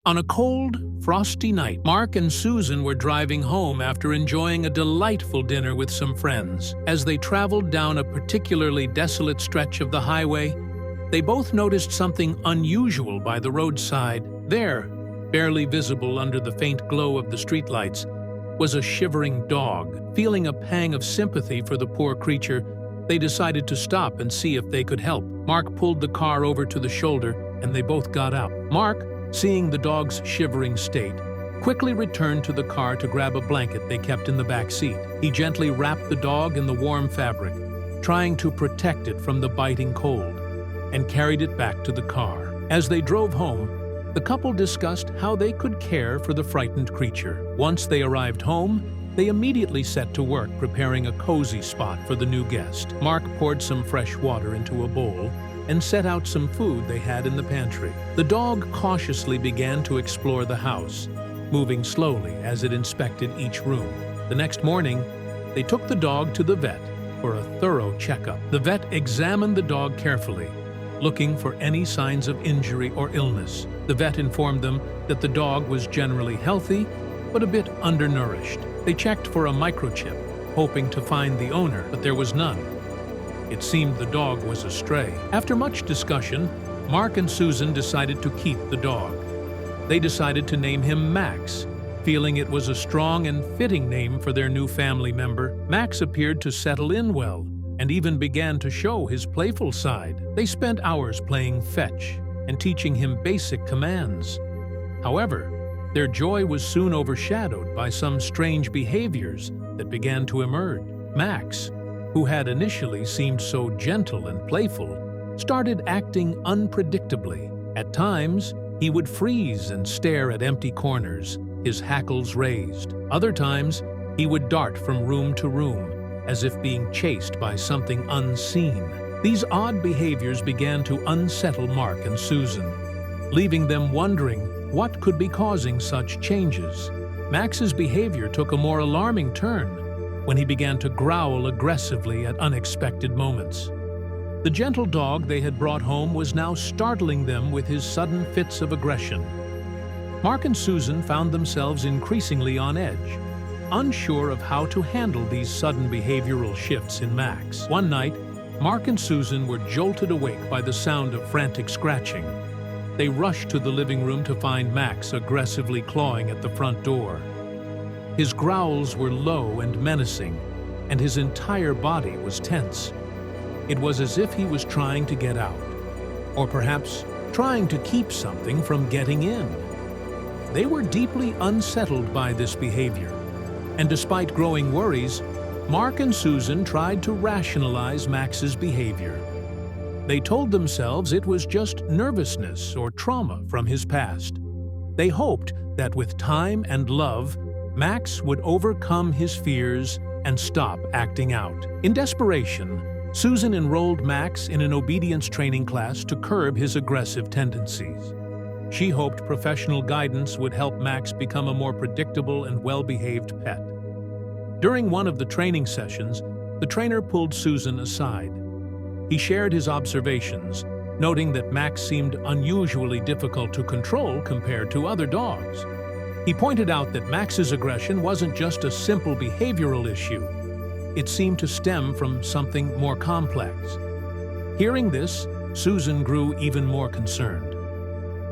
On a cold, frosty night, Mark and Susan were driving home after enjoying a delightful dinner with some friends. As they traveled down a particularly desolate stretch of the highway, they both noticed something unusual by the roadside. There, barely visible under the faint glow of the streetlights, was a shivering dog. Feeling a pang of sympathy for the poor creature, they decided to stop and see if they could help. Mark pulled the car over to the shoulder, and they both got out. Mark, seeing the dog's shivering state, quickly returned to the car to grab a blanket they kept in the back seat. He gently wrapped the dog in the warm fabric, trying to protect it from the biting cold, and carried it back to the car. As they drove home, the couple discussed how they could care for the frightened creature. Once they arrived home, they immediately set to work preparing a cozy spot for the new guest. Mark poured some fresh water into a bowl and set out some food they had in the pantry. The dog cautiously began to explore the house, moving slowly as it inspected each room. The next morning, they took the dog to the vet for a thorough checkup. The vet examined the dog carefully, looking for any signs of injury or illness. The vet informed them that the dog was generally healthy, but a bit undernourished. They checked for a microchip, hoping to find the owner, but there was none. It seemed the dog was a stray. After much discussion, Mark and Susan decided to keep the dog. They decided to name him Max, feeling it was a strong and fitting name for their new family member. Max appeared to settle in well, and even began to show his playful side. They spent hours playing fetch and teaching him basic commands. However, their joy was soon overshadowed by some strange behaviors that began to emerge. Max, who had initially seemed so gentle and playful, started acting unpredictably. At times, he would freeze and stare at empty corners, his hackles raised. Other times, he would dart from room to room, as if being chased by something unseen. These odd behaviors began to unsettle Mark and Susan, leaving them wondering what could be causing such changes. Max's behavior took a more alarming turn when he began to growl aggressively at unexpected moments. The gentle dog they had brought home was now startling them with his sudden fits of aggression. Mark and Susan found themselves increasingly on edge, unsure of how to handle these sudden behavioral shifts in Max. One night, Mark and Susan were jolted awake by the sound of frantic scratching. They rushed to the living room to find Max aggressively clawing at the front door. His growls were low and menacing, and his entire body was tense. It was as if he was trying to get out, or perhaps trying to keep something from getting in. They were deeply unsettled by this behavior, and despite growing worries, Mark and Susan tried to rationalize Max's behavior. They told themselves it was just nervousness or trauma from his past. They hoped that with time and love, Max would overcome his fears and stop acting out. In desperation, Susan enrolled Max in an obedience training class to curb his aggressive tendencies. She hoped professional guidance would help Max become a more predictable and well-behaved pet. During one of the training sessions, the trainer pulled Susan aside. He shared his observations, noting that Max seemed unusually difficult to control compared to other dogs. He pointed out that Max's aggression wasn't just a simple behavioral issue. It seemed to stem from something more complex. Hearing this, Susan grew even more concerned.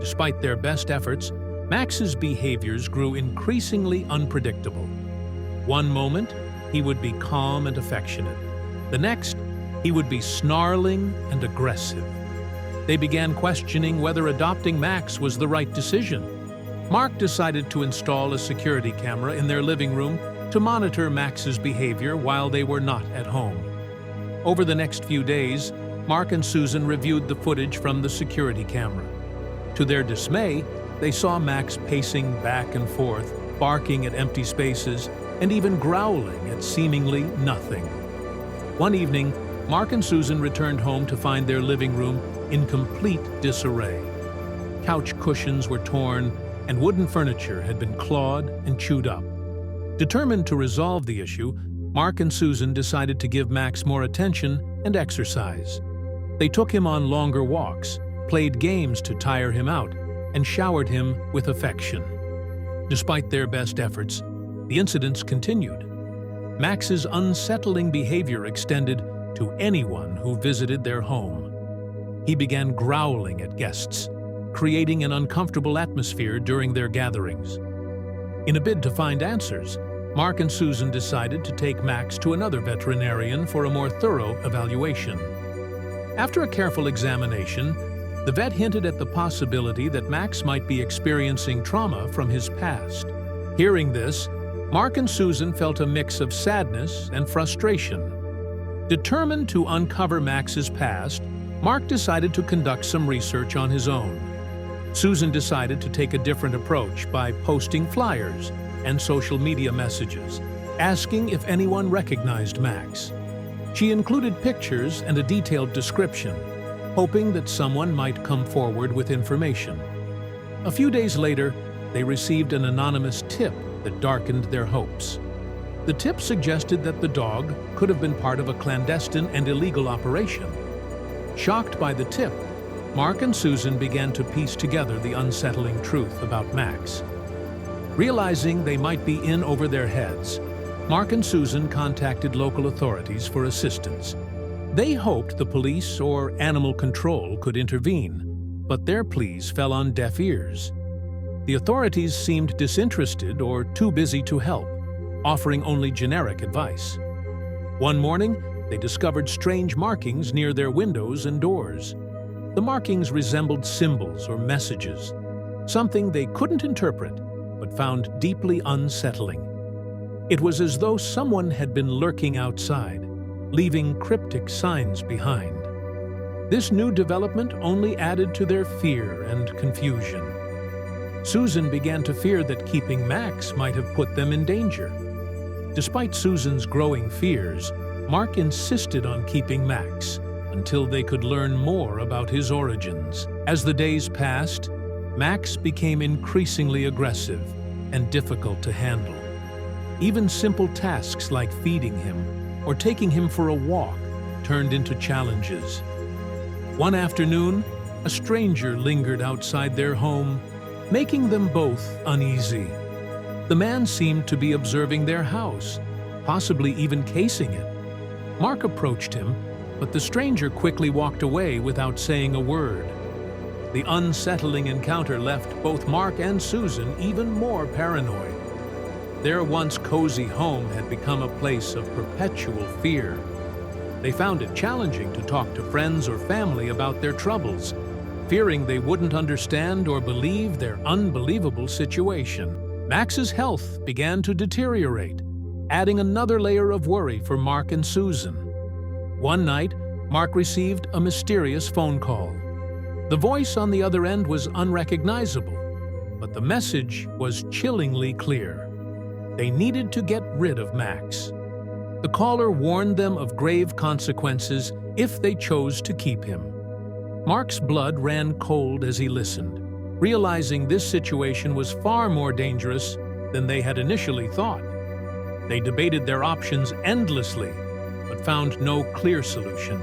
Despite their best efforts, Max's behaviors grew increasingly unpredictable. One moment, he would be calm and affectionate. The next, he would be snarling and aggressive. They began questioning whether adopting Max was the right decision. Mark decided to install a security camera in their living room to monitor Max's behavior while they were not at home. Over the next few days, Mark and Susan reviewed the footage from the security camera. To their dismay, they saw Max pacing back and forth, barking at empty spaces, and even growling at seemingly nothing. One evening, Mark and Susan returned home to find their living room in complete disarray. Couch cushions were torn, and wooden furniture had been clawed and chewed up. Determined to resolve the issue, Mark and Susan decided to give Max more attention and exercise. They took him on longer walks, played games to tire him out, and showered him with affection. Despite their best efforts, the incidents continued. Max's unsettling behavior extended to anyone who visited their home. He began growling at guests, creating an uncomfortable atmosphere during their gatherings. In a bid to find answers, Mark and Susan decided to take Max to another veterinarian for a more thorough evaluation. After a careful examination, the vet hinted at the possibility that Max might be experiencing trauma from his past. Hearing this, Mark and Susan felt a mix of sadness and frustration. Determined to uncover Max's past, Mark decided to conduct some research on his own. Susan decided to take a different approach by posting flyers and social media messages, asking if anyone recognized Max. She included pictures and a detailed description, hoping that someone might come forward with information. A few days later, they received an anonymous tip that darkened their hopes. The tip suggested that the dog could have been part of a clandestine and illegal operation. Shocked by the tip, Mark and Susan began to piece together the unsettling truth about Max. Realizing they might be in over their heads, Mark and Susan contacted local authorities for assistance. They hoped the police or animal control could intervene, but their pleas fell on deaf ears. The authorities seemed disinterested or too busy to help, offering only generic advice. One morning, they discovered strange markings near their windows and doors. The markings resembled symbols or messages, something they couldn't interpret, but found deeply unsettling. It was as though someone had been lurking outside, leaving cryptic signs behind. This new development only added to their fear and confusion. Susan began to fear that keeping Max might have put them in danger. Despite Susan's growing fears, Mark insisted on keeping Max until they could learn more about his origins. As the days passed, Max became increasingly aggressive and difficult to handle. Even simple tasks like feeding him or taking him for a walk turned into challenges. One afternoon, a stranger lingered outside their home, making them both uneasy. The man seemed to be observing their house, possibly even casing it. Mark approached him, but the stranger quickly walked away without saying a word. The unsettling encounter left both Mark and Susan even more paranoid. Their once cozy home had become a place of perpetual fear. They found it challenging to talk to friends or family about their troubles, fearing they wouldn't understand or believe their unbelievable situation. Max's health began to deteriorate, adding another layer of worry for Mark and Susan. One night, Mark received a mysterious phone call. The voice on the other end was unrecognizable, but the message was chillingly clear. They needed to get rid of Max. The caller warned them of grave consequences if they chose to keep him. Mark's blood ran cold as he listened, realizing this situation was far more dangerous than they had initially thought. They debated their options endlessly, but found no clear solution.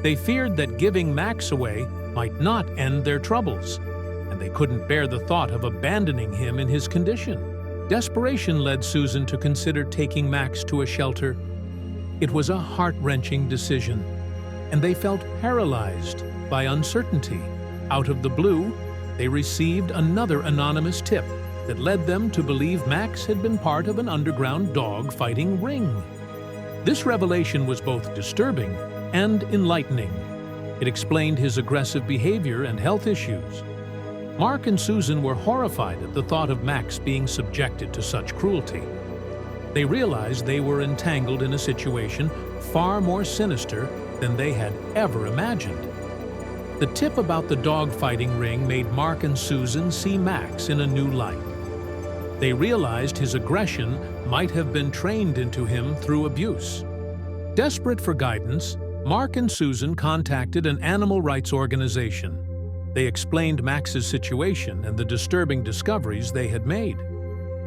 They feared that giving Max away might not end their troubles, and they couldn't bear the thought of abandoning him in his condition. Desperation led Susan to consider taking Max to a shelter. It was a heart-wrenching decision, and they felt paralyzed by uncertainty. Out of the blue, they received another anonymous tip that led them to believe Max had been part of an underground dog-fighting ring. This revelation was both disturbing and enlightening. It explained his aggressive behavior and health issues. Mark and Susan were horrified at the thought of Max being subjected to such cruelty. They realized they were entangled in a situation far more sinister than they had ever imagined. The tip about the dog-fighting ring made Mark and Susan see Max in a new light. They realized his aggression might have been trained into him through abuse. Desperate for guidance, Mark and Susan contacted an animal rights organization. They explained Max's situation and the disturbing discoveries they had made.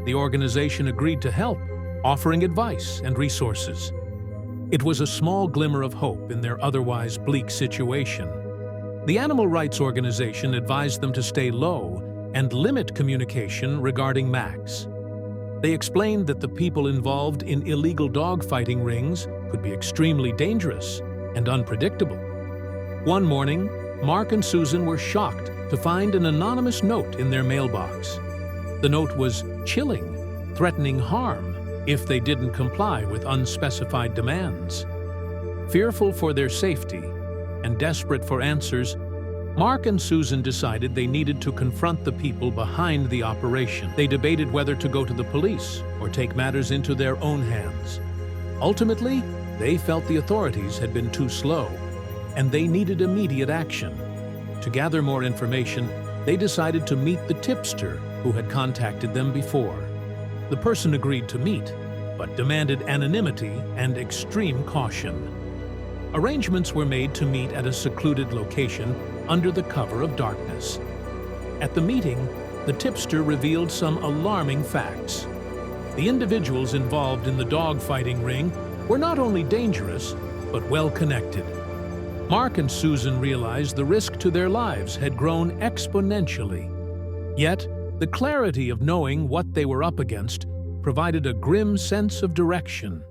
The organization agreed to help, offering advice and resources. It was a small glimmer of hope in their otherwise bleak situation. The animal rights organization advised them to stay low and limit communication regarding Max. They explained that the people involved in illegal dogfighting rings could be extremely dangerous and unpredictable. One morning, Mark and Susan were shocked to find an anonymous note in their mailbox. The note was chilling, threatening harm if they didn't comply with unspecified demands. Fearful for their safety and desperate for answers, Mark and Susan decided they needed to confront the people behind the operation. They debated whether to go to the police or take matters into their own hands. Ultimately, they felt the authorities had been too slow, and they needed immediate action. To gather more information, they decided to meet the tipster who had contacted them before. The person agreed to meet, but demanded anonymity and extreme caution. Arrangements were made to meet at a secluded location under the cover of darkness. At the meeting, the tipster revealed some alarming facts. The individuals involved in the dogfighting ring were not only dangerous, but well-connected. Mark and Susan realized the risk to their lives had grown exponentially. Yet, the clarity of knowing what they were up against provided a grim sense of direction.